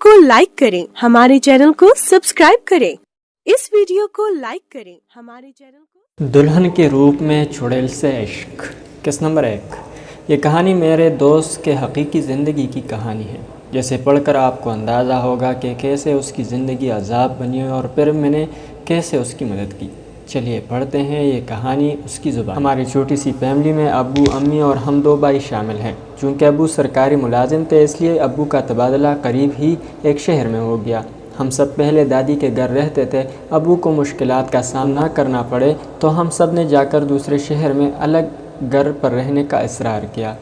को लाइक करें, हमारे चैनल को सब्सक्राइब करें। इस वीडियो को लाइक करें, हमारे चैनल को। दुल्हन के रूप में चुड़ैल से इश्क। किस नंबर 1। ये कहानी मेरे दोस्त के हकीकी ज़िंदगी की कहानी है। जैसे पढ़कर आपको अंदाज़ा होगा कि कैसे उसकी ज़िंदगी अजाब बनी और फिर मैंने कैसे उसकी मदद की। चलिए पढ़ते हैं ये कहानी उसकी ज़ुबान। हमारी छोटी सी फैमिली में अब्बू, अम्मी और हम 2 भाई शामिल हैं। चूँकि अब्बू सरकारी मुलाजिम थे, इसलिए अब्बू का तबादला करीब ही एक शहर में हो गया। हम सब पहले दादी के घर रहते थे। अब्बू को मुश्किलात का सामना करना पड़े तो हम सब ने जाकर दूसरे शहर में अलग घर पर रहने का इसरार किया।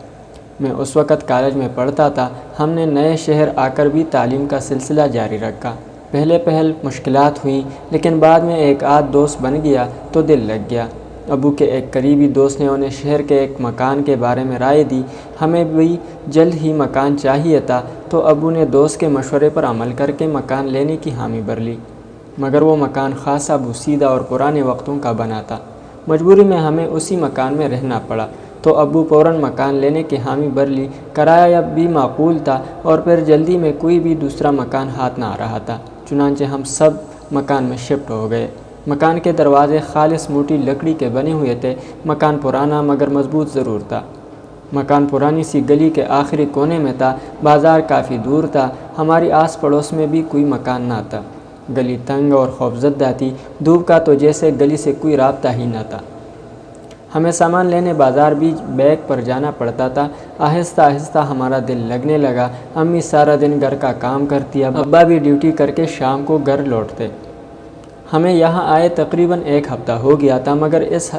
मैं उस वक़्त कॉलेज में पढ़ता था। हमने नए शहर आकर भी तालीम का सिलसिला जारी रखा। पहले मुश्किलात हुई, लेकिन बाद में एक आध दोस्त बन गया तो दिल लग गया। अब्बू के एक करीबी दोस्त ने उन्हें शहर के एक मकान के बारे में राय दी। हमें भी जल्द ही मकान चाहिए था, तो अब्बू ने दोस्त के मशवरे पर अमल करके मकान लेने की हामी भर ली। मगर वो मकान खासा बुसीदा और पुराने वक्तों का बना था। मजबूरी में हमें उसी मकान में रहना पड़ा, तो अब्बू फ़ौरन मकान लेने की हामी भर ली। किराया भी माकूल था और फिर जल्दी में कोई भी दूसरा मकान हाथ ना आ रहा था। चुनांचे हम सब मकान में शिफ्ट हो गए। मकान के दरवाजे खालिस मोटी लकड़ी के बने हुए थे। मकान पुराना मगर मजबूत ज़रूर था। मकान पुरानी सी गली के आखिरी कोने में था। बाज़ार काफ़ी दूर था। हमारी आस पड़ोस में भी कोई मकान ना था। गली तंग और खौफजदा थी। धूप का तो जैसे गली से कोई राब्ता ही ना था। हमें सामान लेने बाज़ार भी बैग पर जाना पड़ता था। आहिस्ता आहिस्ता हमारा दिल लगने लगा। अम्मी सारा दिन घर का काम करती, अब्बा भी ड्यूटी करके शाम को घर लौटते। हमें यहाँ आए तकरीबन 1 हफ़्ता हो गया था, मगर इस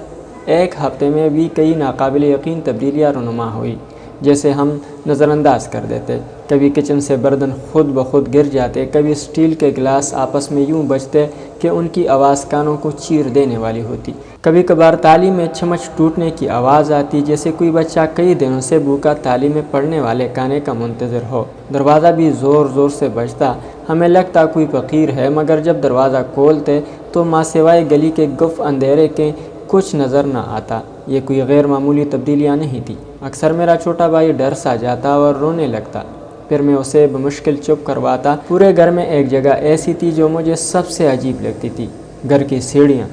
1 हफ़्ते में भी कई नाकाबिल यकीन तब्दीलियाँ रुनुमा हुई, जैसे हम नज़रअंदाज कर देते। कभी किचन से बर्तन खुद ब खुद गिर जाते, कभी स्टील के गिलास आपस में यूं बजते कि उनकी आवाज़ कानों को चीर देने वाली होती। कभी कभार ताली में चम्मच टूटने की आवाज़ आती, जैसे कोई बच्चा कई दिनों से भूखा ताली में पड़ने वाले खाने का मुंतज़िर हो। दरवाज़ा भी ज़ोर ज़ोर से बजता। हमें लगता कोई फ़कीर है, मगर जब दरवाज़ा खोलते तो माँ सिवाय गली के गुफ अंधेरे के कुछ नज़र न आता। ये कोई गैर मामूली तब्दीलियाँ नहीं थी। अक्सर मेरा छोटा भाई डर सा जाता और रोने लगता। फिर मैं उसे बमुश्किल चुप करवाता। पूरे घर में एक जगह ऐसी थी जो मुझे सबसे अजीब लगती थी, घर की सीढ़ियाँ।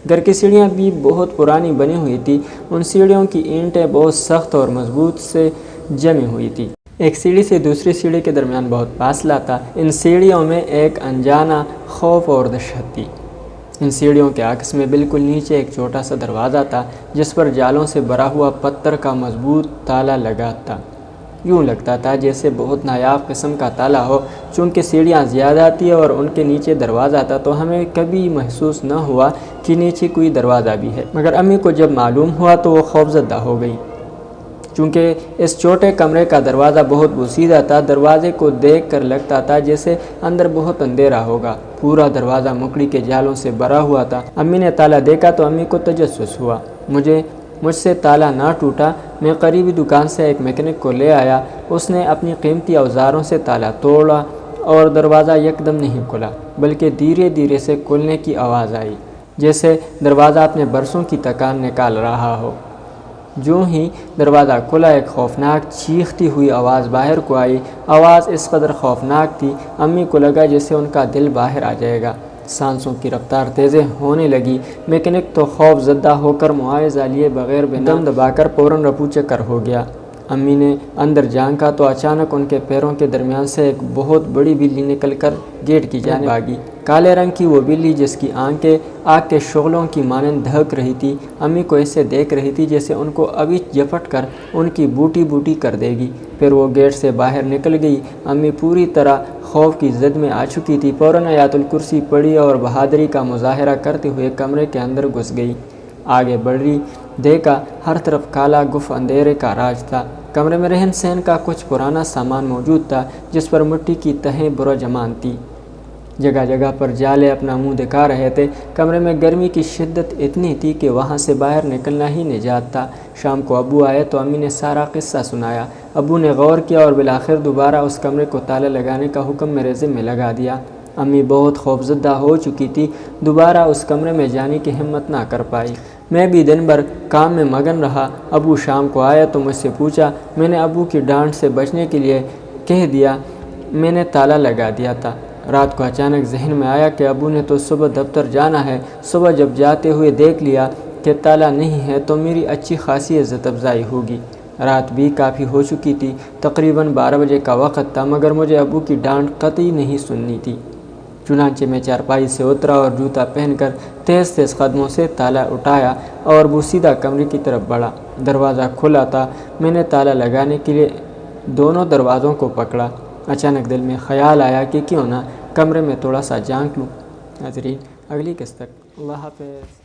घर की सीढ़ियाँ भी बहुत पुरानी बनी हुई थी। उन सीढ़ियों की ईंटें बहुत सख्त और मजबूत से जमी हुई थी। एक सीढ़ी से दूसरी सीढ़ी के दरमियान बहुत फासला था। इन सीढ़ियों में एक अनजाना खौफ और दहशत थी। इन सीढ़ियों के अक्स में बिल्कुल नीचे एक छोटा सा दरवाज़ा था, जिस पर जालों से भरा हुआ पत्थर का मजबूत ताला लगा था। यूँ लगता था जैसे बहुत नायाब किस्म का ताला हो। चूँकि सीढ़ियाँ ज़्यादा थी और उनके नीचे दरवाज़ा था, तो हमें कभी महसूस न हुआ कि नीचे कोई दरवाज़ा भी है। मगर अम्मी को जब मालूम हुआ तो वो खौफजदा हो गई। चूँकि इस छोटे कमरे का दरवाज़ा बहुत बुसीदा था, दरवाज़े को देख कर लगता था जैसे अंदर बहुत अंधेरा होगा। पूरा दरवाज़ा मुकड़ी के जालों से भरा हुआ था। अम्मी ने ताला देखा तो अम्मी को तजस्सुस हुआ। मुझसे ताला ना टूटा। मैं करीबी दुकान से एक मैकेनिक को ले आया। उसने अपनी कीमती औजारों से ताला तोड़ा और दरवाज़ा यकदम नहीं खुला, बल्कि धीरे धीरे से खुलने की आवाज़ आई, जैसे दरवाज़ा अपने बरसों की थकान निकाल रहा हो। जो ही दरवाज़ा खुला, एक खौफनाक चीखती हुई आवाज़ बाहर को आई। आवाज़ इस कदर खौफनाक थी, अम्मी को लगा जैसे उनका दिल बाहर आ जाएगा। सांसों की रफ्तार तेज़ होने लगी। मैकेनिक तो खौफ ज़दा होकर मुआवजा लिए बगैर दम दबाकर फ़ौरन रफू चक्कर हो गया। अम्मी ने अंदर झांका तो अचानक उनके पैरों के दरमियान से एक बहुत बड़ी बिल्ली निकलकर गेट की जाने भागी। काले रंग की वो बिल्ली, जिसकी आंखें आग के शोलों की मानंद दहक रही थी, अम्मी को ऐसे देख रही थी जैसे उनको अभी झपट कर उनकी बूटी बूटी कर देगी। फिर वो गेट से बाहर निकल गई। अम्मी पूरी तरह खौफ की जद में आ चुकी थी। फ़ौरन आयतुल कुर्सी पढ़ी और बहादुरी का मुजाहरा करते हुए कमरे के अंदर घुस गई। आगे बढ़ी, देखा हर तरफ काला गुफ अंधेरे का राज था। कमरे में रहन सहन का कुछ पुराना सामान मौजूद था, जिस पर मिट्टी की तहें बुरा जमान थी। जगह जगह पर जाले अपना मुंह दिखा रहे थे। कमरे में गर्मी की शिद्दत इतनी थी कि वहाँ से बाहर निकलना ही निजात था। शाम को अब्बू आए तो अम्मी ने सारा किस्सा सुनाया। अब्बू ने गौर किया और बिलाखिर दोबारा उस कमरे को ताला लगाने का हुक्म मेरे ज़िम्मे लगा दिया। अम्मी बहुत खौफजदा हो चुकी थी, दोबारा उस कमरे में जाने की हिम्मत ना कर पाई। मैं भी दिन भर काम में मगन रहा। अब्बू शाम को आया तो मुझसे पूछा। मैंने अब्बू की डांट से बचने के लिए कह दिया میں نے تالا لگا دیا تھا۔ رات کو اچانک ذہن میں آیا کہ ابو نے تو صبح دفتر جانا ہے۔ صبح جب جاتے ہوئے دیکھ لیا کہ تالا نہیں ہے تو میری اچھی خاصی عزت افزائی ہوگی۔ رات بھی کافی ہو چکی تھی، تقریباً 12 بجے کا وقت تھا، مگر مجھے ابو کی ڈانٹ قطعی نہیں سننی تھی۔ چنانچہ میں چارپائی سے اترا اور جوتا پہن کر تیز تیز قدموں سے تالا اٹھایا اور وہ سیدھا کمرے کی طرف بڑھا۔ دروازہ کھلا تھا۔ میں نے تالا لگانے کے لیے دونوں دروازوں کو پکڑا۔ اچانک دل میں خیال آیا کہ کیوں نہ کمرے میں تھوڑا سا جھانک لوں۔ ناظرین، اگلی قسط تک اللہ حافظ۔